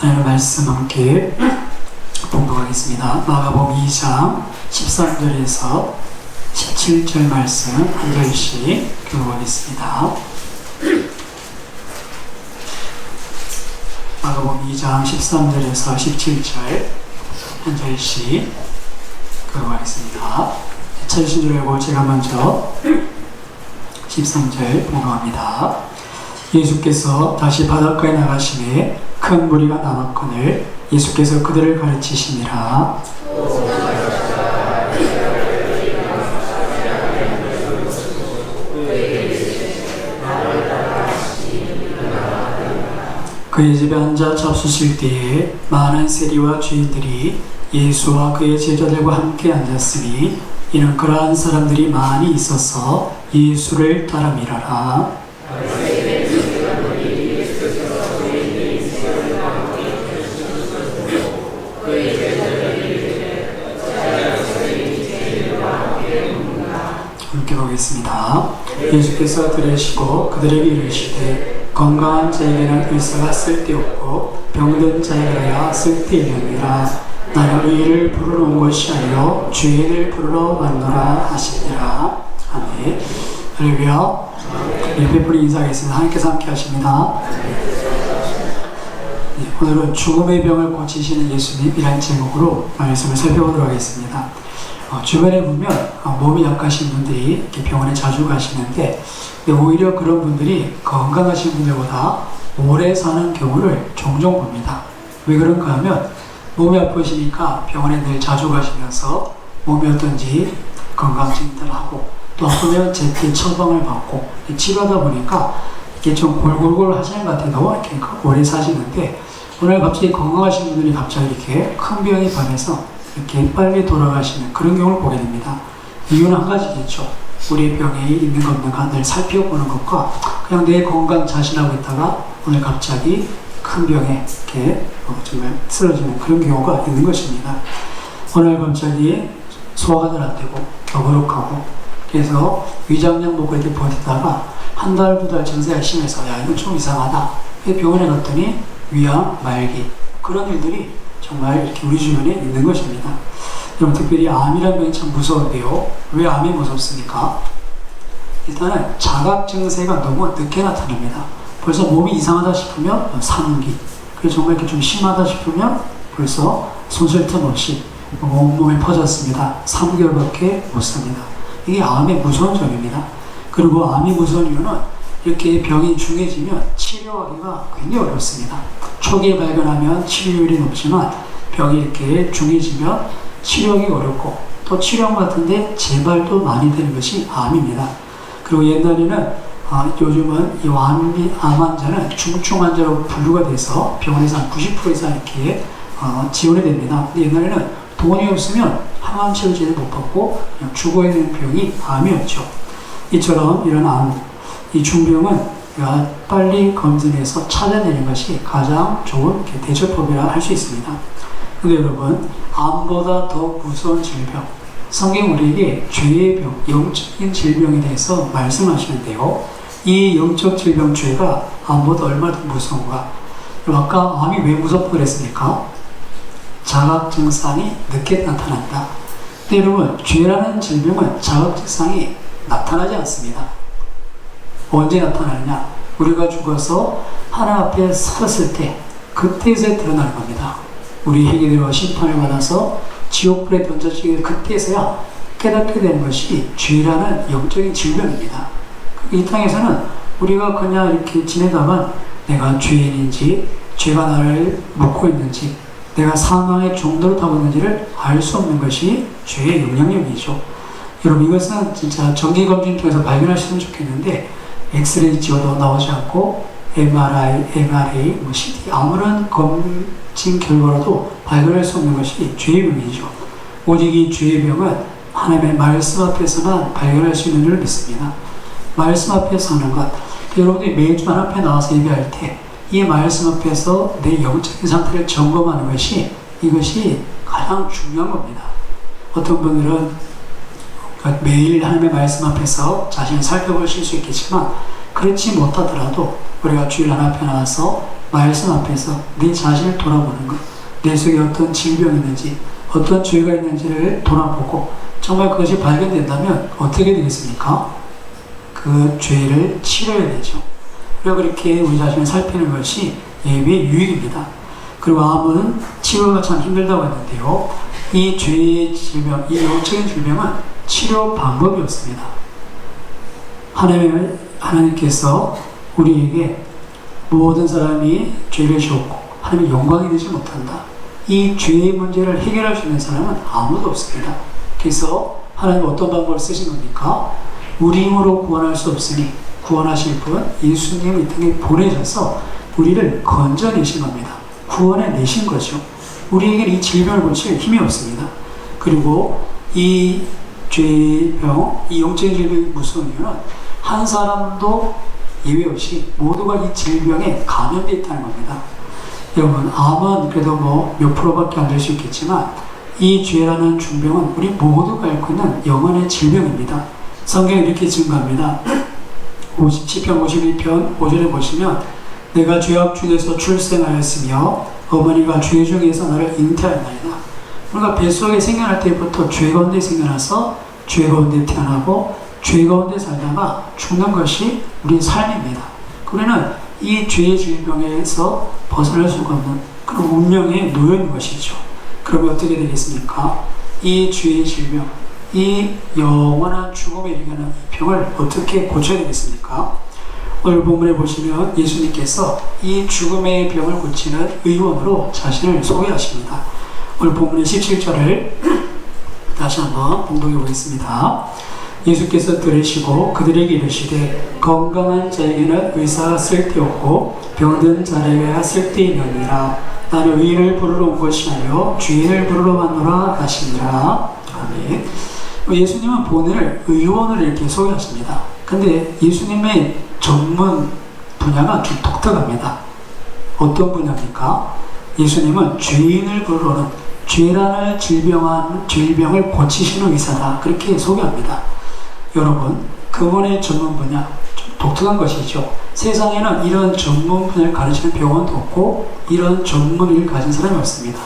하나님의 말씀 함께 봉독하겠습니다. 마가복음 2장 13절에서 17절 말씀 한 절씩 교독하겠습니다. 마가복음 2장 13절에서 17절 한 절씩 교독하겠습니다. 찾으신 줄 알고 제가 먼저 13절 봉독합니다. 예수께서 다시 바닷가에 나가시매 큰 무리가 남았거늘 예수께서 그들을 가르치시니라. 그의 집에 앉아 잡수실 때에 많은 세리와 죄인들이 예수와 그의 제자들과 함께 앉았으니 이는 그러한 사람들이 많이 있어서 예수를 따름이라라. 함께 보겠습니다. 예수께서 들으시고 그들에게 이르시되 건강한 자에게는 의사가 쓸데없고 병든 자에게야 쓸데있느니라. 나는 의인을 부르러 온 것이 아니요 죄인을 부르러 왔노라 하시니라. 아멘. 할렐루야. 예배풀이 인사하겠습니다. 하나님께서 함께 하십니다. 오늘은 죽음의 병을 고치시는 예수님이라는 제목으로 말씀을 살펴보도록 하겠습니다. 주변에 보면 몸이 약하신 분들이 이렇게 병원에 자주 가시는데 오히려 그런 분들이 건강하신 분들보다 오래 사는 경우를 종종 봅니다. 왜 그런가 하면 몸이 아프시니까 병원에 늘 자주 가시면서 몸이 어떤지 건강 진단을 하고 또 아프면 제때 처방을 받고 치료하다 보니까 이게 좀 골골골 하시는 것 같아도 이렇게 오래 사시는데 오늘 갑자기 건강하신 분들이 갑자기 이렇게 큰 병이 반해서 이렇게 빨리 돌아가시는 그런 경우를 보게 됩니다. 이유는 한 가지겠죠. 우리의 병이 있는 것 없는가 늘 살펴보는 것과 그냥 내 건강 자신하고 있다가 오늘 갑자기 큰 병에 이렇게 정말 쓰러지는 그런 경우가 있는 것입니다. 오늘 갑자기 소화가 잘 안 되고 더부룩하고 그래서 위장약 먹고 이렇게 버티다가 한 달, 두 달 증세가 심해서 야 이건 좀 이상하다. 병원에 갔더니 위암, 말기 그런 일들이 정말 이렇게 우리 주변에 있는 것입니다. 여러분 특별히 암이라는 병이 참 무서운데요. 왜 암이 무섭습니까? 일단은 자각 증세가 너무 늦게 나타납니다. 벌써 몸이 이상하다 싶으면 3기 그래서 정말 이렇게 좀 심하다 싶으면 벌써 손쓸 틈 없이 온몸에 퍼졌습니다. 3개월밖에 못 삽니다. 이게 암의 무서운 점입니다. 그리고 암이 무서운 이유는 이렇게 병이 중해지면 치료하기가 굉장히 어렵습니다. 초기에 발견하면 치료율이 높지만 병이 이렇게 중해지면 치료하기 어렵고 또 치료약 같은데 재발도 많이 되는 것이 암입니다. 그리고 옛날에는 요즘은 이 암 환자는 중증 환자로 분류가 돼서 병원에서 한 90% 이상 이렇게 지원이 됩니다. 근데 옛날에는 돈이 없으면 항암 치료제를 못 받고 그냥 죽어야 되는 병이 암이었죠. 이처럼 이런 암, 이 중병은 빨리 검진해서 찾아내는 것이 가장 좋은 대처법이라 할 수 있습니다. 근데 여러분, 암보다 더 무서운 질병, 성경 우리에게 죄의 병, 영적인 질병에 대해서 말씀하시는데요. 이 영적 질병 죄가 암보다 얼마나 더 무서운가? 아까 암이 왜 무섭다고 그랬습니까? 자각 증상이 늦게 나타난다. 근데 여러분, 죄라는 질병은 자각 증상이 나타나지 않습니다. 언제 나타나느냐? 우리가 죽어서 하나님 앞에 섰을 때 그때에서 드러나는 겁니다. 우리 회개되어 심판을 받아서 지옥불에 던져지게 그때에서야 깨닫게 되는 것이 죄라는 영적인 질병입니다. 이 땅에서는 우리가 그냥 이렇게 지내다가 내가 죄인인지 죄가 나를 묶고 있는지 내가 사망의 종도를 타고 있는지를 알 수 없는 것이 죄의 영향력이죠. 여러분 이것은 진짜 정기검진 통해서 발견하시면 좋겠는데 엑스레이 찍어도 나오지 않고 MRI, CT 아무런 검진 결과로도 발견할 수 없는 것이 죄의 병이죠. 오직 이 죄의 병은 하나님의 말씀 앞에서만 발견할 수 있는 줄 믿습니다. 말씀 앞에서 하는 것. 여러분들이 매주 하나님 앞에 나와서 예배할 때 이 말씀 앞에서 내 영적인 상태를 점검하는 것이 이것이 가장 중요한 겁니다. 어떤 분들은 매일 하나님의 말씀 앞에서 자신을 살펴보실 수 있겠지만 그렇지 못하더라도 우리가 주일 하나 앞에 나와서 말씀 앞에서 네 자신을 돌아보는 것, 내 속에 어떤 질병이 있는지, 어떤 죄가 있는지를 돌아보고 정말 그것이 발견된다면 어떻게 되겠습니까? 그 죄를 치료해야 되죠. 그리고 그렇게 우리 자신을 살피는 것이 예배의 유익입니다. 그리고 암은 치료가 참 힘들다고 했는데요. 이 죄의 질병, 이 영적인 질병은 치료 방법이 없습니다. 하나님께서 우리에게 모든 사람이 죄를 지었고 하나님의 영광이 되지 못한다. 이 죄의 문제를 해결할 수 있는 사람은 아무도 없습니다. 그래서 하나님은 어떤 방법을 쓰신 겁니까? 우리 힘으로 구원할 수 없으니 구원하실 분 예수님을 이 땅에 보내셔서 우리를 건져내신 겁니다. 구원해내신 거죠. 우리에게는 이 질병을 고칠 힘이 없습니다. 그리고 이 죄병, 이 영적인 질병이 무서운 이유는 한 사람도 예외 없이 모두가 이 질병에 감염되어 있다는 겁니다. 여러분, 암은 그래도 뭐 몇 프로밖에 안 될 수 있겠지만 이 죄라는 중병은 우리 모두가 앓고 있는 영혼의 질병입니다. 성경에 이렇게 증거합니다. 시편 51편 5절에 보시면 내가 죄악 중에서 출생하였으며 어머니가 죄 중에서 나를 잉태하였나이다. 우리가 뱃속에 생겨날 때부터 죄 가운데 생겨나서 죄 가운데 태어나고 죄 가운데 살다가 죽는 것이 우리의 삶입니다. 우리는 이 죄의 질병에서 벗어날 수가 없는 그런 운명에 놓여 있는 것이죠. 그러면 어떻게 되겠습니까? 이 죄의 질병, 이 영원한 죽음에 이르는 이 병을 어떻게 고쳐야 되겠습니까? 오늘 본문에 보시면 예수님께서 이 죽음의 병을 고치는 의원으로 자신을 소개하십니다. 오늘 본문의 17절을 다시 한번 봉독해 보겠습니다. 예수께서 들으시고 그들에게 이르시되 건강한 자에게는 의사가 쓸데없고 병든 자에게야 쓸데있느니라. 나는 의인을 부르러 온 것이 아니요 죄인을 부르러 왔노라 하시니라. 아멘. 예수님은 본인을 의원으로 이렇게 소개하십니다. 근데 예수님의 전문 분야가 좀 독특합니다. 어떤 분야입니까? 예수님은 죄인을 부르러 오는 죄라는 질병을 고치시는 의사다. 그렇게 소개합니다. 여러분, 그분의 전문 분야 좀 독특한 것이죠. 세상에는 이런 전문 분야를 가르치는 병원도 없고 이런 전문의를 가진 사람이 없습니다.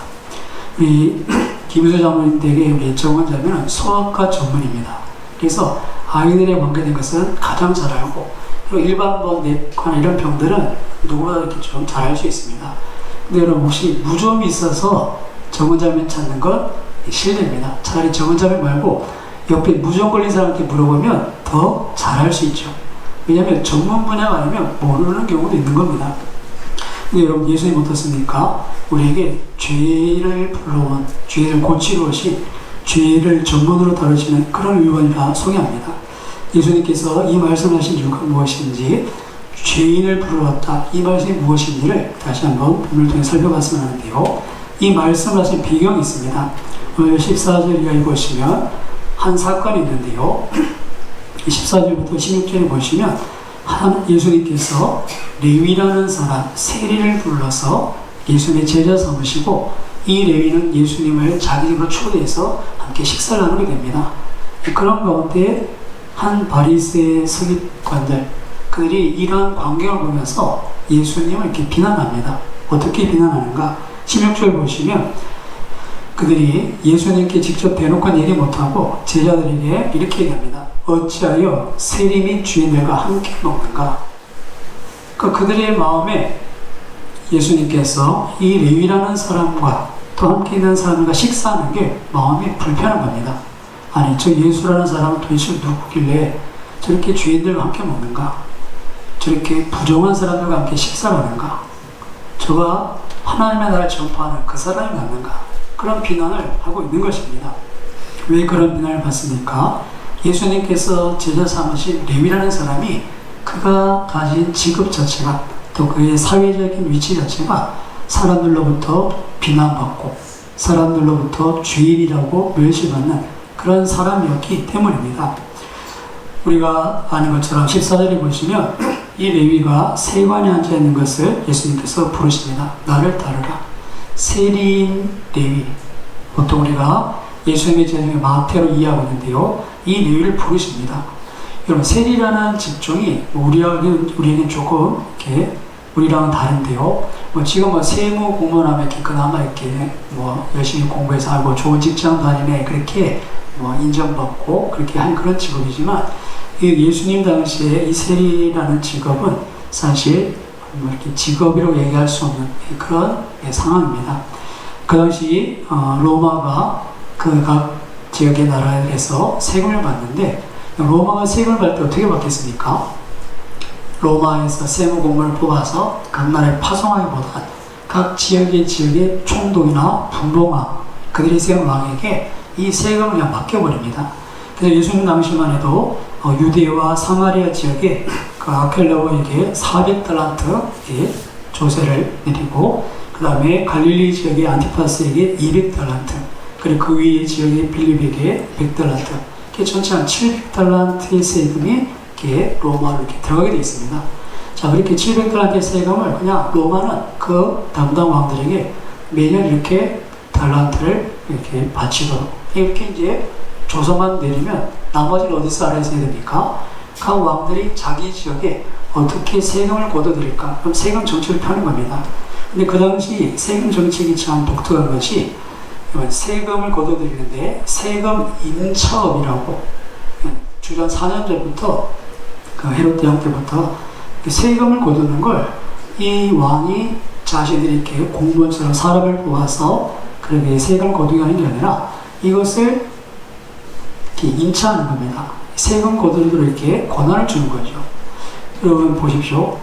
우리 김유서 장로님 댁에 우리 정원 자매는 소아과 전문입니다. 그래서 아이들에 관계된 것은 가장 잘 알고 그리고 일반 내과나 이런 병들은 누구나 이렇게 좀 잘 알 수 있습니다. 근데 여러분 혹시 무좀이 있어서 정원 자매 찾는 건 실례입니다. 차라리 정원 자매 말고 옆에 무좀 걸린 사람한테 물어보면 더 잘할 수 있죠. 왜냐하면 전문 분야가 아니면 모르는 경우도 있는 겁니다. 근데 여러분 예수님 어떻습니까? 우리에게 죄를 불러온, 죄를 고치러 오신, 죄를 전문으로 다루시는 그런 의원이라 소개합니다. 예수님께서 이 말씀하신 이유가 무엇인지, 죄인을 부르러 왔다, 이 말씀이 무엇인지를 다시 한번 본문을 통해 살펴봤으면 하는데요. 이 말씀하신 배경이 있습니다. 오늘 14절 이하에 보시면 한 사건이 있는데요. 14절부터 16절에 보시면 예수님께서 레위라는 사람 세리를 불러서 예수님의 제자 삼으시고 이 레위는 예수님을 자기 집으로 초대해서 함께 식사를 나누게 됩니다. 그런 가운데 한 바리새의 서기관들 그들이 이러한 광경을 보면서 예수님을 이렇게 비난합니다. 어떻게 비난하는가? 16절 보시면 그들이 예수님께 직접 대놓고 얘기 못하고 제자들에게 이렇게 얘기합니다. 어찌하여 세리 및 주인들과 함께 먹는가? 그들의 마음에 예수님께서 이 레위라는 사람과 또 함께 있는 사람과 식사하는 게 마음이 불편한 겁니다. 아니, 저 예수라는 사람은 도대체 누구길래 저렇게 주인들과 함께 먹는가? 저렇게 부정한 사람들과 함께 식사를 하는가? 저가 하나님의 나라를 전파하는 그 사람이 맞는가? 그런 비난을 하고 있는 것입니다. 왜 그런 비난을 받습니까? 예수님께서 제자 삼으신 레위라는 사람이 그가 가진 직업 자체가 또 그의 사회적인 위치 자체가 사람들로부터 비난받고 사람들로부터 죄인이라고 멸시받는 그런 사람이었기 때문입니다. 우리가 아는 것처럼 14절에 보시면 이 레위가 세관에 앉아있는 것을 예수님께서 부르십니다. 나를 따르라. 세리인 레위. 보통 우리가 예수님의 제자의 마태로 이해하고 있는데요. 이 레위를 부르십니다. 여러분, 세리라는 직종이 우리에게는 조금 이렇게 우리랑은 다른데요. 지금 세무 공무원하면 이렇게 그나마 이렇게 열심히 공부해서 하고 좋은 직장 다니네 그렇게 인정받고 그렇게 한 그런 직업이지만 예수님 당시에 이 세리라는 직업은 사실 이렇게 직업이라고 얘기할 수 없는 그런 상황입니다. 그 당시 로마가 그 각 지역의 나라에서 세금을 받는데 로마가 세금을 받을 때 어떻게 받겠습니까? 로마에서 세무공무원을 뽑아서 각 나라에 파송하기보다 각 지역의 총독이나 분봉왕 그들이 세운 왕에게 이 세금을 그냥 맡겨버립니다. 그래서 예수님 당시만 해도 유대와 사마리아 지역에 그 아켈라오에게 400달란트 조세를 내리고 그 다음에 갈릴리 지역의 안티파스에게 200달란트 그리고 그 위의 지역의 빌립에게 100달란트 이렇게 전체 한 700달란트의 세금이 이렇게 로마로 이렇게 들어가게 되어 있습니다. 자, 그렇게 700달란트의 세금을 그냥 로마는 그 담당 왕들에게 매년 이렇게 달란트를 이렇게 바치도록 이렇게 이제 조서만 내리면 나머지는 어디서 알아서 해야 됩니까? 각 왕들이 자기 지역에 어떻게 세금을 걷어들일까? 그럼 세금 정책을 펴는 겁니다. 근데 그 당시 세금 정책이 참 독특한 것이 세금을 걷어들이는데 세금 인차업이라고 주전 4년 전부터 그 헤롯 대왕 때부터 세금을 거두는 걸 이 왕이 자신들이 이렇게 공무원처럼 사람을 뽑아서 그렇게 세금을 거두게 하는 게 아니라 이것을 이렇게 인차하는 겁니다. 세금 거두도록 이렇게 권한을 주는 거죠. 여러분 보십시오.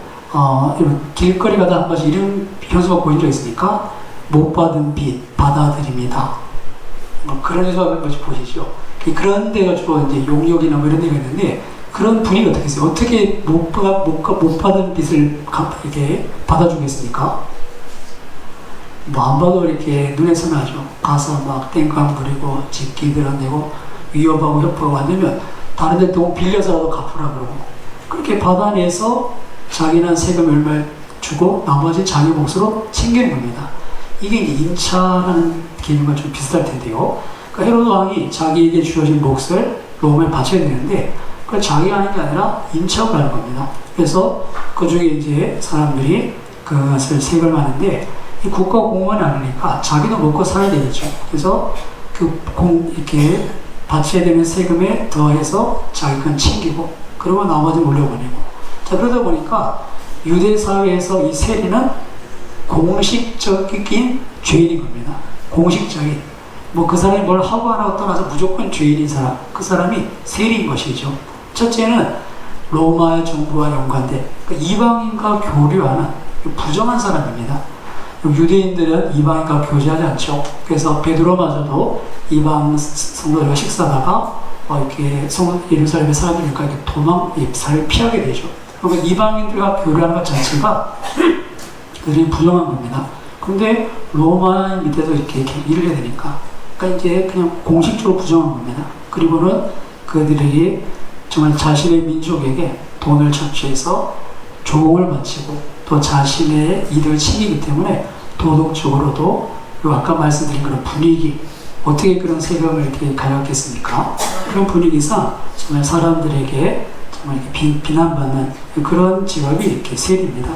길거리 가다 한 번씩 이런 현수막 보인 적 있습니까? 못 받은 빚 받아들입니다. 그런 현수막 한 번씩 보시죠. 그런 데가 주로 이제 용역이나 이런 데가 있는데 그런 분위기가 어떻게 있어요? 어떻게 못 받은 빚을 이렇게 받아주겠습니까? 안 봐도 이렇게 눈에 선하죠. 가서 막 땡깡 부리고 집기 드러내고 위협하고 협박하고 안 되면 다른 데 돈 빌려서라도 갚으라 그러고 그렇게 받아내서 자기는 세금 얼마 주고 나머지 자기 몫으로 챙기는 겁니다. 이게 이제 임차라는 개념과 좀 비슷할 텐데요. 그러니까 헤로드 왕이 자기에게 주어진 몫을 로마에 바쳐야 되는데 그걸 자기가 하는 게 아니라 임차업을 하는 겁니다. 그래서 그 중에 이제 사람들이 그것을 세금을 하는데 이 국가 공무원이 아니니까 자기도 먹고 살아야 되겠죠. 그래서 이렇게 바쳐야 되는 세금에 더해서 자기 건 챙기고 그리고 나머지는 올려보내고 자 그러다 보니까 유대 사회에서 이 세리는 공식적인 죄인인 겁니다. 공식적인 그 사람이 뭘 하고 안 하고 떠나서 무조건 죄인인 사람 그 사람이 세리인 것이죠. 첫째는 로마 정부와 연관된 이방인과 교류하는 부정한 사람입니다. 유대인들은 이방인과 교제하지 않죠. 그래서 베드로마저도 이방 성도들과 식사하다가 이렇게 예루살렘의 사람들이니까 살을 피하게 되죠. 그러니까 이방인들과 교류하는 것 자체가 그들이 부정한 겁니다. 근데 로마 밑에서 이렇게 일을 해야 되니까 그러니까 이제 그냥 공식적으로 부정한 겁니다. 그리고는 그들이 정말 자신의 민족에게 돈을 착취해서 조공을 바치고 또 자신의 일을 챙기기 때문에 도덕적으로도 아까 말씀드린 그런 분위기 어떻게 그런 세금을 이렇게 가져갔겠습니까? 그런 분위기상 정말 사람들에게 정말 이렇게 비난받는 그런 직업이 이렇게 세리입니다.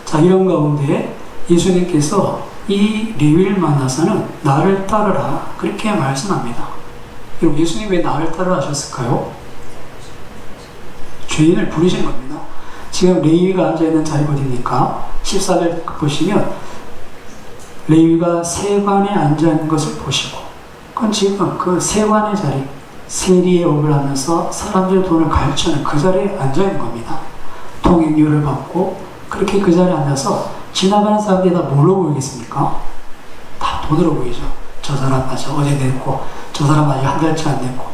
자, 이런 가운데 예수님께서 이 레위를 만나서는 나를 따르라 그렇게 말씀합니다. 여러분 예수님 왜 나를 따르라 하셨을까요? 죄인을 부르신 겁니다. 지금 레위가 앉아있는 자리가 어디입니까? 14절 보시면 레위가 세관에 앉아있는 것을 보시고 그건 지금 그 세관의 자리 세리의 업을 하면서 사람들의 돈을 갈취하는 그 자리에 앉아있는 겁니다. 통행료를 받고 그렇게 그 자리에 앉아서 지나가는 사람들이 다 뭘로 보이겠습니까? 다 돈으로 보이죠. 저 사람 맞아 어제 냈고 저 사람 아직 한 달째 안 냈고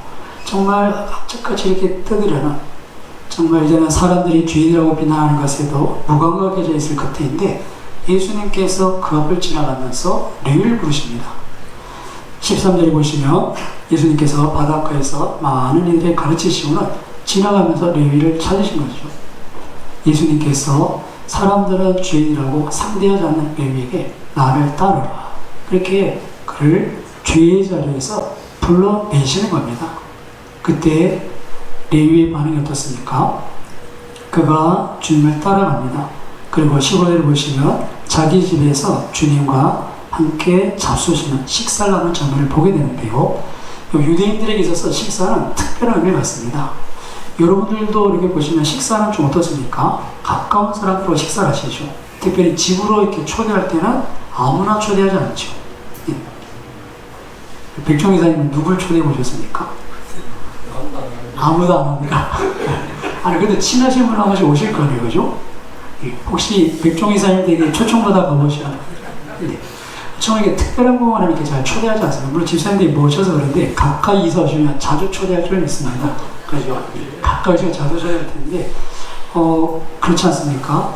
정말 악착같이 이렇게 떠들려는 정말 이제는 사람들이 죄인이라고 비난하는 것에도 무감각해져 있을 것인데 예수님께서 그 앞을 지나가면서 레위를 부르십니다. 13절에 보시면 예수님께서 바닷가에서 많은 이들의 가르치시고는 지나가면서 레위를 찾으신 거죠. 예수님께서 사람들은 죄인이라고 상대하지 않는 레위에게 나를 따르라 그렇게 그를 죄의 자리에서 불러내시는 겁니다. 그때 레위의 반응이 어떻습니까? 그가 주님을 따라갑니다. 그리고 15절을 보시면 자기 집에서 주님과 함께 잡수시는 식사를 하는 장면을 보게 되는데요. 유대인들에게 있어서 식사는 특별한 의미를 갖습니다. 여러분들도 이렇게 보시면 식사는 좀 어떻습니까? 가까운 사람들과 식사를 하시죠. 특별히 집으로 이렇게 초대할 때는 아무나 초대하지 않죠. 예. 백종 이사님은 누굴 초대해 보셨습니까? 아무도 안 합니다. 아니, 근데 친하신 분 한 번씩 오실 거네요, 그죠? 예. 혹시 백종 이사님 댁에 초청받아 가보시면, 예. 이게 특별한 공간을 이렇게 잘 초대하지 않습니다. 물론 집사님들이 모셔서 그런데 가까이 있어 오시면 자주 초대할 필요는 있습니다. 그죠? 가까이 있으면 자주 초대할 텐데, 그렇지 않습니까?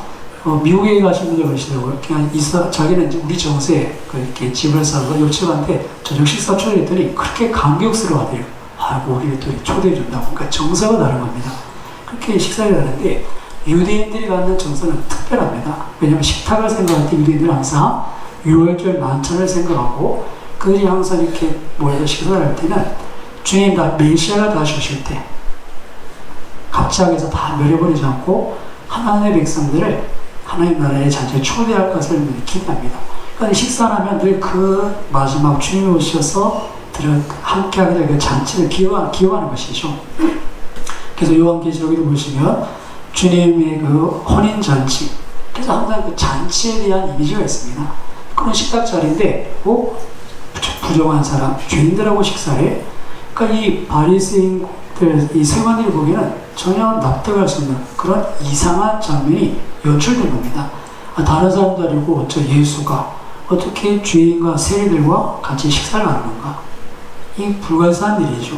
미국에 가신 분들 그러시더라고요. 그냥 자기는 이제 우리 정세에 이렇게 집을 사서 요청한테 저녁 식사 초대했더니 그렇게 감격스러워 하대요. 아이고, 우리 또 초대해준다고. 그러니까 정서가 다른 겁니다. 그렇게 식사를 하는데, 유대인들이 갖는 정서는 특별합니다. 왜냐하면 식탁을 생각할 때 유대인들은 항상 유월절 만찬을 생각하고, 그들이 항상 이렇게 모여서 식사를 할 때는 주님 다 메시아가 다시 오실 때 갑자기 해서 다 멸해버리지 않고 하나님의 백성들을 하나님 나라의 잔치에 초대할 것을 기대합니다. 그러니까 식사를 하면 늘 그 마지막 주님이 오셔서 함께하게 될 그 잔치를 기억하는 것이죠. 그래서 요한계시록에도 보시면 주님의 그 혼인잔치, 그래서 항상 그 잔치에 대한 이미지가 있습니다. 그런 식탁 자리인데, 부정한 사람, 죄인들하고 식사해. 그러니까 이 바리새인들, 이 세관들이 보기에는 전혀 납득할 수 없는 그런 이상한 장면이 연출된 겁니다. 다른 사람도 아니고 저 예수가 어떻게 죄인과 세리들과 같이 식사를 하는 건가? 이 불가사한 일이죠.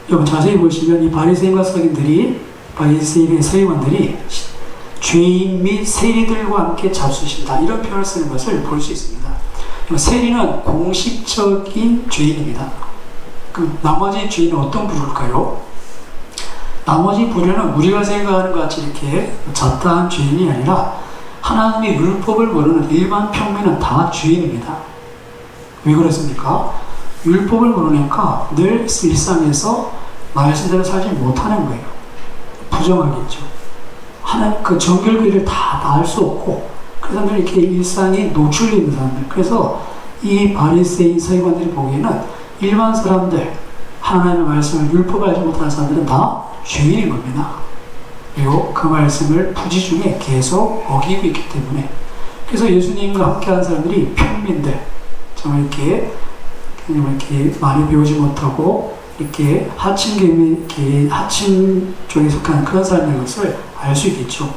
여러분 자세히 보시면 이 바리새인과 바리새인의 서기관들이 죄인 및 세리들과 함께 잡수신다, 이런 표현을 쓰는 것을 볼 수 있습니다. 세리는 공식적인 죄인입니다. 그럼 나머지 죄인은 어떤 부류일까요? 나머지 부류는 우리가 생각하는 것 같이 이렇게 잡다한 죄인이 아니라 하나님의 율법을 모르는 일반 평민은 다 죄인입니다. 왜 그렇습니까? 율법을 모르니까 늘 일상에서 말씀대로 살지 못하는 거예요. 부정하겠죠. 하나님 그 정결교회를 다 알 수 없고, 그래서 늘 이렇게 일상에 노출되어 있는 사람들. 그래서 이 바리새인 서기관들이 보기에는 일반 사람들, 하나님의 말씀을 율법을 알지 못하는 사람들은 다 죄인인 겁니다. 그리고 그 말씀을 부지중에 계속 어기고 있기 때문에, 그래서 예수님과 함께한 사람들이 평민들, 정말 이렇게 많이 배우지 못하고 이렇게 하층 쪽에 속한 그런 사람인 것을 알 수 있겠죠.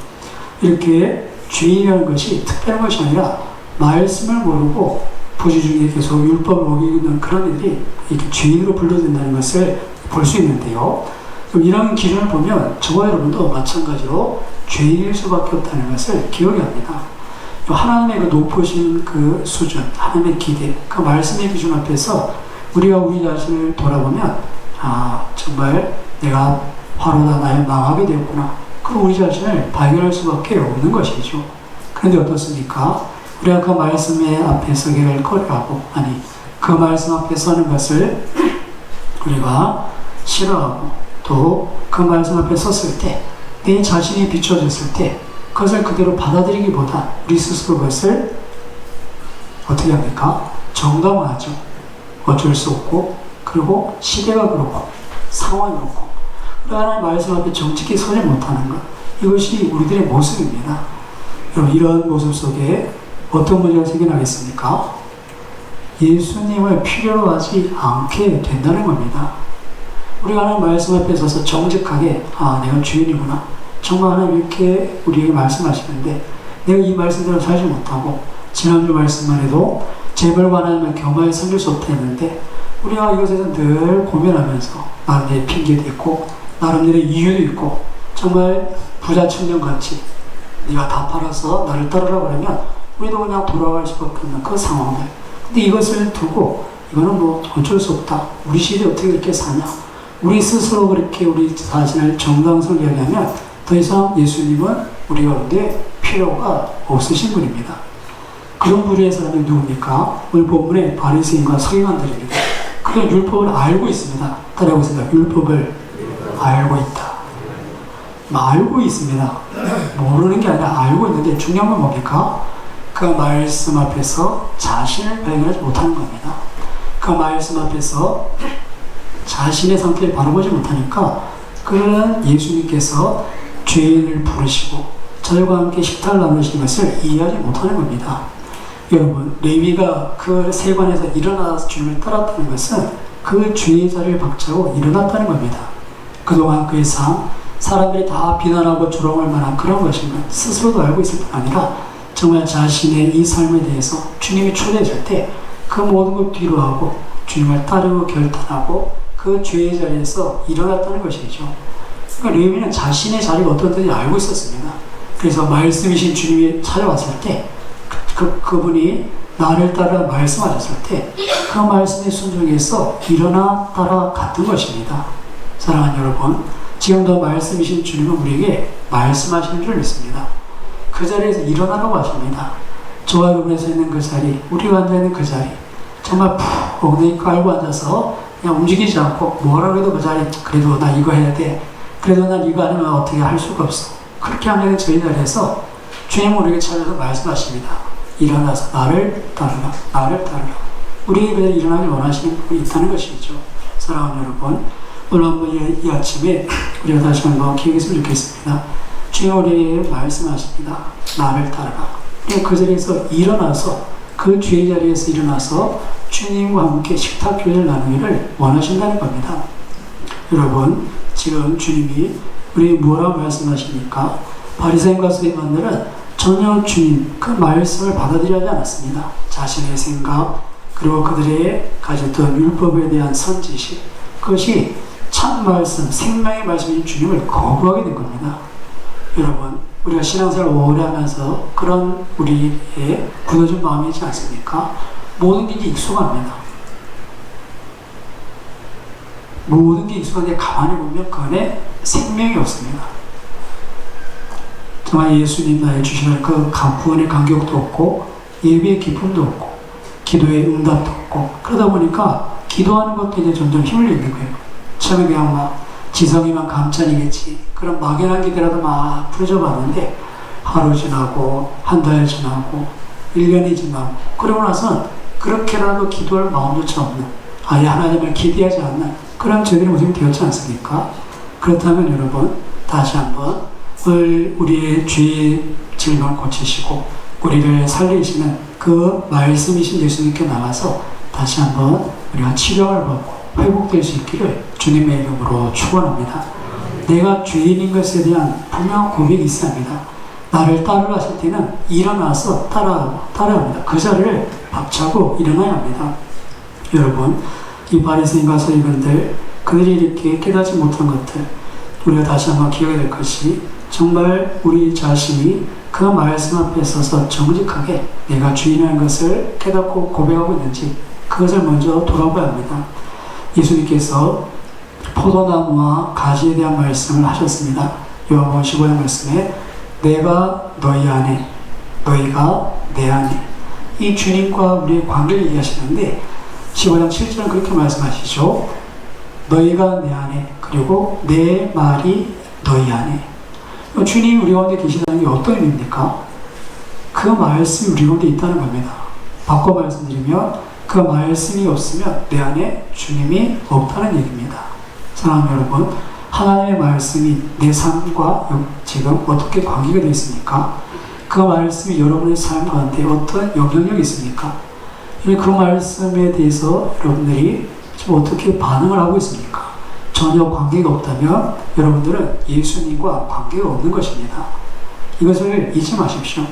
이렇게 죄인이라는 것이 특별한 것이 아니라 말씀을 모르고 부지중에 계속 율법을 어기는 그런 일이 이렇게 죄인으로 분류된다는 것을 볼 수 있는데요. 그럼 이런 기준을 보면 저와 여러분도 마찬가지로 죄인일 수밖에 없다는 것을 기억해야 합니다. 하나님의 그 높으신 그 수준, 하나님의 기대, 그 말씀의 기준 앞에서 우리가 우리 자신을 돌아보면, 정말 내가 화로다 나에 망하게 되었구나, 그럼 우리 자신을 발견할 수밖에 없는 것이죠. 그런데 어떻습니까? 우리가 그 말씀의 앞에 서기를 꺼려하고, 그 말씀 앞에 서는 것을 우리가 싫어하고, 또 그 말씀 앞에 섰을 때 내 자신이 비춰졌을 때 그것을 그대로 받아들이기보다 우리 스스로 그것을 어떻게 합니까? 정당화하죠. 어쩔 수 없고, 그리고 시대가 그렇고 상황이 그렇고 하나님의 말씀 앞에 정직히 서지 못하는 것, 이것이 우리들의 모습입니다. 여러분, 이런 모습 속에 어떤 문제가 생겨나겠습니까? 예수님을 필요로 하지 않게 된다는 겁니다. 우리가 하나님 말씀 앞에 서서 정직하게, 내가 죄인이구나, 정말 하나님 이렇게 우리에게 말씀하시는데 내가 이 말씀대로 살지 못하고, 지난주 말씀만 해도 재벌과 하나님을 겸하여 섬길 수 없다 했는데, 우리가 이것에서 늘 고민하면서 나름대로의 핑계도 있고 나름대로의 이유도 있고, 정말 부자 청년같이 네가 다 팔아서 나를 따르라 그러면 우리도 그냥 돌아갈 수밖에 없는 그 상황들. 근데 이것을 두고 이거는 뭐 어쩔 수 없다, 우리 시대에 어떻게 이렇게 사냐, 우리 스스로 그렇게 우리 자신을 정당성을 이야기하면 더 이상 예수님은 우리 가운데 필요가 없으신 분입니다. 그런 부류의 사람이 누굽니까? 오늘 본문의 바리새인과 서기관들입니다. 그런 율법을 알고 있습니다. 따라해보세요. 율법을 알고 있다. 알고 있습니다. 모르는 게 아니라 알고 있는데 중요한 건 뭡니까? 그 말씀 앞에서 자신을 발견하지 못하는 겁니다. 그 말씀 앞에서 자신의 상태를 바라보지 못하니까 그는 예수님께서 죄인을 부르시고 저희와 함께 식탁을 나누시는 것을 이해하지 못하는 겁니다. 여러분, 레위가 그 세관에서 일어나서 주님을 따랐다는 것은 그 죄의 자리를 박차고 일어났다는 겁니다. 그동안 그의 삶, 사람들이 다 비난하고 조롱할 만한 그런 것인 것 스스로도 알고 있을 뿐 아니라 정말 자신의 이 삶에 대해서 주님이 초대했을 때 그 모든 걸 뒤로하고 주님을 따르고 결단하고 그 죄의 자리에서 일어났다는 것이죠. 그러니까 레위는 자신의 자리가 어떻든지 알고 있었습니다. 그래서 말씀이신 주님이 찾아왔을 때 그분이 나를 따라 말씀하셨을 때 그 말씀에 순종해서 일어나 따라갔던 것입니다. 사랑하는 여러분, 지금도 말씀이신 주님은 우리에게 말씀하시는 줄 믿습니다. 그 자리에서 일어나라고 하십니다. 저와 여러분이 서 있는 그 자리, 우리가 앉아있는 그 자리, 정말 푹 엉덩이 깔고 앉아서 그냥 움직이지 않고 뭐라고 해도 그 자리, 그래도 나 이거 해야 돼, 그래도 난 이거 아니면 어떻게 할 수가 없어, 그렇게 하는 저희 자리에서 주님은 우리에게 찾아서 말씀하십니다. 일어나서 나를 따르라, 나를 따르라. 우리에게 그냥 일어나길 원하시는 분이 있다는 것이죠. 사랑하는 여러분, 오늘 한번 이 아침에 우리가 다시 한번 기억했으면 좋겠습니다. 주님 우리에게 말씀하십니다. 나를 따르라. 그 자리에서 일어나서 그 죄의 자리에서 일어나서 주님과 함께 식탁 교제를 나누기를 원하신다는 겁니다. 여러분, 지금 주님이 우리 뭐라고 말씀하십니까? 바리새인과 서기관들은 전혀 주님 그 말씀을 받아들이지 않았습니다. 자신의 생각 그리고 그들의 가졌던 율법에 대한 선지식, 그것이 참 말씀, 생명의 말씀인 주님을 거부하게 된 겁니다. 여러분, 우리가 신앙생활을 오래 하면서 그런 우리의 굳어진 마음이 있지 않습니까? 모든 게 이제 익숙합니다. 모든 게 익숙한데 가만히 보면 그 안에 생명이 없습니다. 정말 예수님 나의 주시는 그 구원의 감격도 없고 예배의 기쁨도 없고 기도의 응답도 없고 그러다 보니까 기도하는 것도 이제 점점 힘을 잃는 거예요. 처음에 그냥 막 지성이만 감찬이겠지 그런 막연한 기대라도 막 부르져 봤는데 하루 지나고 한 달 지나고 1년이 지나고 그러고 나서는 그렇게라도 기도할 마음조차 없는 아예 하나님을 기대하지 않는 그런 저희들의 모습이 되었지 않습니까? 그렇다면 여러분 다시 한번 우리의 죄의 질병을 고치시고 우리를 살리시는 그 말씀이신 예수님께 나가서 다시 한번 우리가 치료를 받고 회복될 수 있기를 주님의 이름으로 축원합니다. 내가 죄인인 것에 대한 분명한 고백이 있어야 합니다. 나를 따르라 하실 때는 일어나서 따라야 합니다. 그 자리를 박차고 일어나야 합니다. 여러분, 이 바리새인과 서기관들 그들이 이렇게 깨닫지 못한 것들 우리가 다시 한번 기억해야 될 것이 정말 우리 자신이 그 말씀 앞에 서서 정직하게 내가 주인이라는 것을 깨닫고 고백하고 있는지 그것을 먼저 돌아봐야 합니다. 예수님께서 포도나무와 가지에 대한 말씀을 하셨습니다. 요한복음 15장 말씀에 내가 너희 안에 너희가 내 안에 이 주님과 우리의 관계를 얘기하시는데 15장 7절은 그렇게 말씀하시죠. 너희가 내 안에 그리고 내 말이 너희 안에. 주님이 우리 가운데 계시다는 게 어떤 의미입니까? 그 말씀이 우리 가운데 있다는 겁니다. 바꿔 말씀드리면 그 말씀이 없으면 내 안에 주님이 없다는 얘기입니다. 사랑하는 여러분, 하나님의 말씀이 내 삶과 지금 어떻게 관계가 되어 있습니까? 그 말씀이 여러분의 삶 가운데 어떤 영향력이 있습니까? 그 말씀에 대해서 여러분들이 지금 어떻게 반응을 하고 있습니까? 전혀 관계가 없다면 여러분들은 예수님과 관계가 없는 것입니다. 이것을 잊지 마십시오.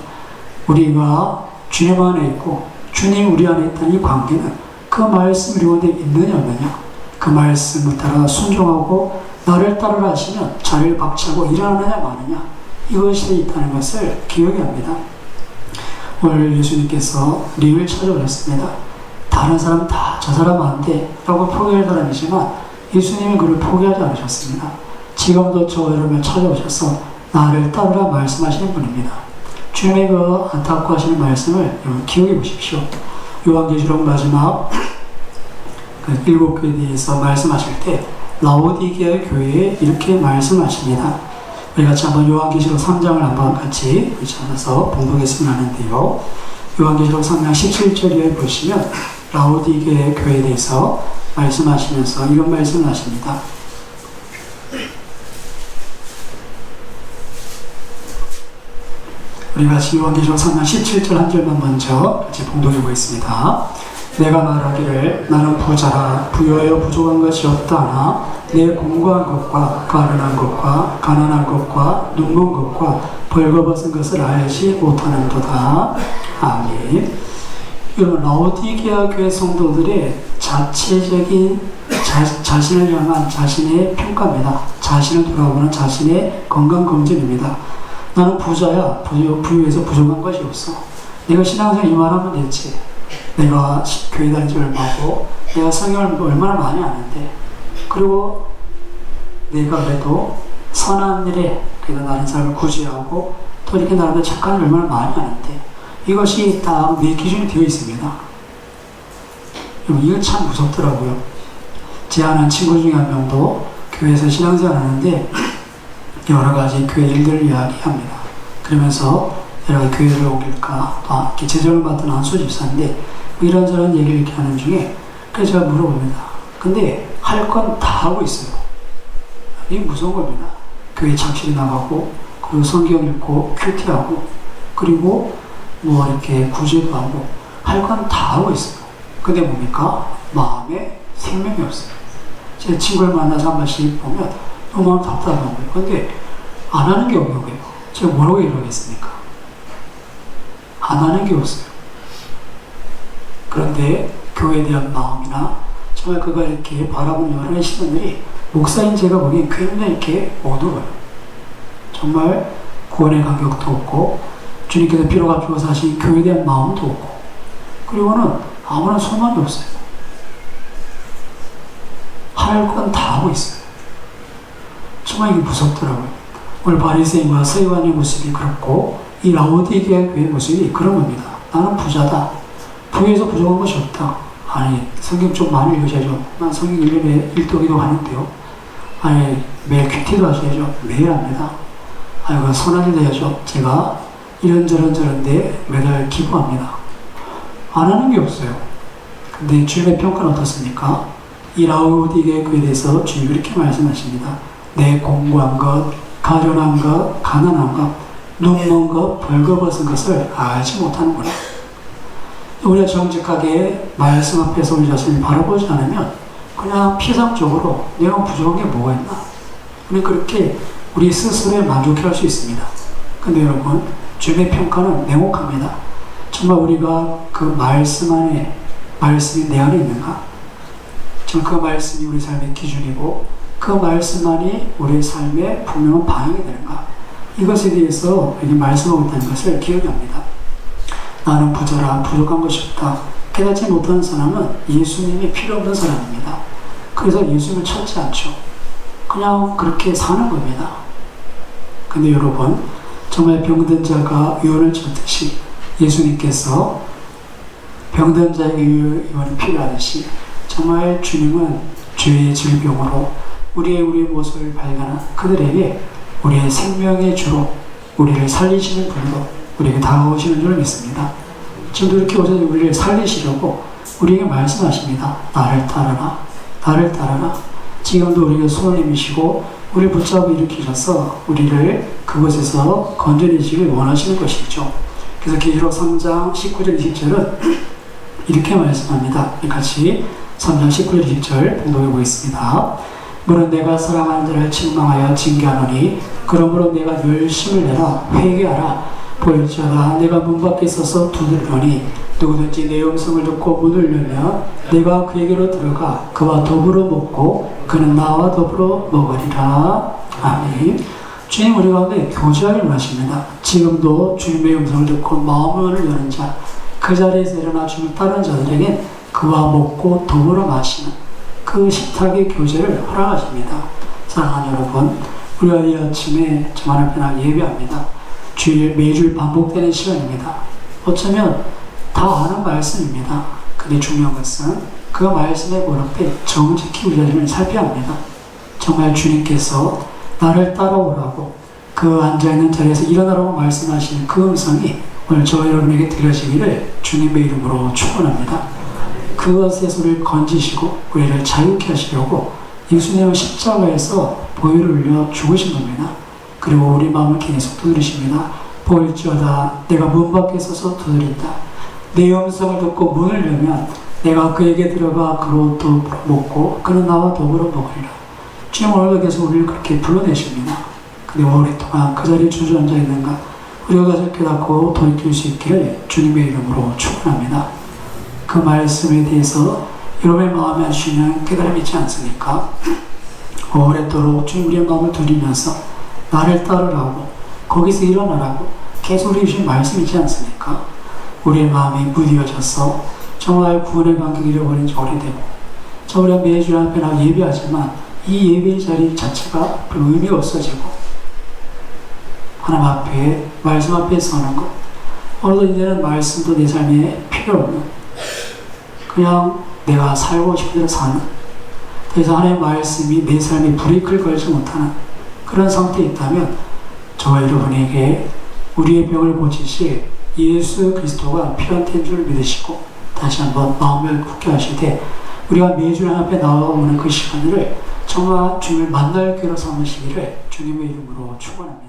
우리가 주님 안에 있고 주님 우리 안에 있다는 이 관계는 그 말씀이 우리 가운데 있느냐 없느냐, 그 말씀을 따라 순종하고 나를 따르라 하시면 자리를 박차고 일어나느냐 마느냐, 이것이 있다는 것을 기억해야 합니다. 오늘 예수님께서 레위를 찾아오셨습니다. 다른 사람 다 저 사람 안 돼 라고 포기할 사람이지만 예수님은 그를 포기하지 않으셨습니다. 지금도 저 여러분을 찾아오셔서 나를 따르라 말씀하시는 분입니다. 주님의 그 안타까워하시는 말씀을 여러분 기억해 보십시오. 요한계시록 마지막 그 7교회에 대해서 말씀하실 때 라오디게아 교회에 이렇게 말씀하십니다. 우리 같이 한번 요한계시록 3장을 한번 같이 찾아서 봉독했으면 하는데요. 요한계시록 3장 17절에 보시면 라오디게 교회에 대해서 말씀하시면서 이런 말씀을 하십니다. 우리 같이 요한계시록 3장 17절 한 절만 먼저 같이 봉독해 보겠습니다. 내가 말하기를 나는 부자라 부여하여 부족한 것이 없다 하나 내 공고한 것과 가련한 것과 가난한 것과 눈먼 것과 벌거벗은 것을 알지 못하는도다. 아멘. 여러분, 라오디게아 교회 성도들의 자체적인 자신을 향한 자신의 평가입니다. 자신을 돌아보는 자신의 건강검진입니다. 나는 부자야. 부유해서 부족한 것이 없어. 내가 신앙생활 이만하면 됐지. 내가 교회 다닌 지 얼마고 내가 성경을 얼마나 많이 아는데, 그리고 내가 그래도 선한 일에 그래도 다른 사람을 구제하고 또 이렇게 나름대로 착한 일 얼마나 많이 아는데, 이것이 다 내 기준이 되어 있습니다. 이거 참 무섭더라고요. 제 아는 친구 중에 한 명도 교회에서 신앙생활 하는데 여러 가지 교회 일들을 이야기합니다. 그러면서 여러 가지 교회를 옮길까, 또 이렇게 재정을 받던 한수 집사인데 뭐 이런저런 얘기를 이렇게 하는 중에 그래서 제가 물어봅니다. 근데 할 건 다 하고 있어요. 이게 무서운 겁니다. 교회 착실히 나가고, 그리고 성경 읽고, 큐티하고, 그리고 뭐 이렇게 구제도 하고, 할 건 다 하고 있어요. 근데 뭡니까? 마음에 생명이 없어요. 제 친구를 만나서 한 번씩 보면 너무 마음 답답한 거예요. 근데 안 하는 게 없는 거예요. 제가 뭐라고 이러겠습니까? 안 하는 게 없어요. 그런데 교회에 대한 마음이나 정말 그가 이렇게 바라보는 여러 시선들이 목사인 제가 보기엔 굉장히 이렇게 어두워요. 정말 구원의 간격도 없고, 주님께서 피로 값주고 사신 교회에 대한 마음도 없고, 그리고는 아무런 소망이 없어요. 할 건 다 하고 있어요. 정말 이게 무섭더라고요. 오늘 바리새인과 서기관의 모습이 그렇고, 이 라오디게아 교회의 모습이 그런 겁니다. 나는 부자다. 부에서 부족한 것이 없다. 아니, 성경 좀 많이 읽으셔야죠. 난 성경 1년에 1독기도 하는데요. 아니, 매일 큐티도 하셔야죠. 매일 합니다. 아이고, 선한 일 해야죠. 제가 이런저런데 매달 기부합니다. 안 하는 게 없어요. 근데 주님의 평가는 어떻습니까? 이 라오디게아 교회에 대해서 주님이 이렇게 말씀하십니다. 내 공고한 것, 가련한 것, 가난한 것, 눈먼 것, 벌거벗은 것을 알지 못하는구나. 우리가 정직하게 말씀 앞에서 우리 자신을 바라보지 않으면 그냥 피상적으로 내가 부족한 게 뭐가 있나? 우리 그렇게 우리 스스로에 만족할 수 있습니다. 근데 여러분, 주님의 평가는 냉혹합니다. 정말 우리가 그 말씀 안에, 말씀이 내 안에 있는가? 정말 그 말씀이 우리 삶의 기준이고, 그 말씀만이 우리의 삶에 분명한 방향이 되는가? 이것에 대해서 이렇게 말씀하고 있다는 것을 기억합니다. 나는 부자라 부족한 것이 없다. 깨닫지 못하는 사람은 예수님이 필요 없는 사람입니다. 그래서 예수님을 찾지 않죠. 그냥 그렇게 사는 겁니다. 근데 여러분, 정말 병든 자가 유언을 쳤듯이 예수님께서 병든 자에게 유언이 필요하듯이 정말 주님은 죄의 질병으로 우리의 모습을 발견한 그들에게 우리의 생명의 주로 우리를 살리시는 분으로 우리에게 다가오시는 줄 믿습니다. 지금도 이렇게 오셔서 우리를 살리시려고 우리에게 말씀하십니다. 나를 따르라. 나를 따르라. 지금도 우리에게 손을 내미시고 우리를 붙잡고 일으키셔서 우리를 그곳에서 건져내시길 원하시는 것이죠. 그래서 계시록 3장 19절 20절은 이렇게 말씀합니다. 같이 3장 19절 20절 봉독해 보겠습니다. 물은 내가 사랑하는 자를 책망하여 징계하노니 그러므로 내가 열심을 내라. 회개하라. 볼지어다 내가 문 밖에 서서 두드리노니 누구든지 내 음성을 듣고 문을 열면 내가 그에게로 들어가 그와 더불어 먹고 그는 나와 더불어 먹으리라. 아멘. 주님 우리 가운데 교제하기를 원하십니다. 지금도 주님의 음성을 듣고 마음을 여는 자, 그 자리에서 일어나 주님을 따르는 자들에게 그와 먹고 더불어 마시는 그 식탁의 교제를 허락하십니다. 사랑하는 여러분, 우리가 이 아침에 저 하나님 예배합니다. 주일 매주일 반복되는 시간입니다. 어쩌면 다 아는 말씀입니다. 근데 중요한 것은 그 말씀의 보답에 정직히 우리 자신을 살펴야 합니다. 정말 주님께서 나를 따라오라고 그 앉아있는 자리에서 일어나라고 말씀하시는 그 음성이 오늘 저와 여러분에게 들려지기를 주님의 이름으로 축원합니다. 그것에서 우리를 건지시고 우리를 자유케 하시려고 예수님은 십자가에서 보혈을 흘려 죽으신 겁니다. 그리고 우리 마음을 계속 두드리십니다. 볼지어다 내가 문 밖에 서서 두드린다. 내 음성을 듣고 문을 열면 내가 그에게 들어가 그로 또 먹고 그는 나와 더불어 먹으리라. 주님 오늘도 계속 우리를 그렇게 불러내십니다. 근데 오랫동안 그 자리에 주저앉아 있는가 우리가 그것을 깨닫고 돌이킬 수 있기를 주님의 이름으로 축원합니다. 그 말씀에 대해서 여러분의 마음에 하시는 깨달음이 있지 않습니까? 오랫도록 주님 우리의 마음을 두리면서 나를 따르라고 거기서 일어나라고 계속 우리 주신 말씀이 있지 않습니까? 우리의 마음이 무디어져서 정말 구원의 관계를 잃어버린 지 오래되고 저 우리가 매주 앞에 나와 예배하지만 이 예배 자리 자체가 별로 의미가 없어지고 하나님 앞에 말씀 앞에 서는 것 오늘도 이제는 말씀도 내 삶에 필요 없는 그냥 내가 살고 싶은 대로 사는 그래서 하나님의 말씀이 내 삶에 브레이크를 걸지 못하는 그런 상태에 있다면 저와 여러분에게 우리의 병을 고치실 예수 그리스도가 필요한 줄 믿으시고 다시 한번 마음을 굳게 하시되 우리가 매주 하나님 앞에 나와오는 그 시간을 정말 주님을 만날 기회로 삼으시기를 주님의 이름으로 축원합니다.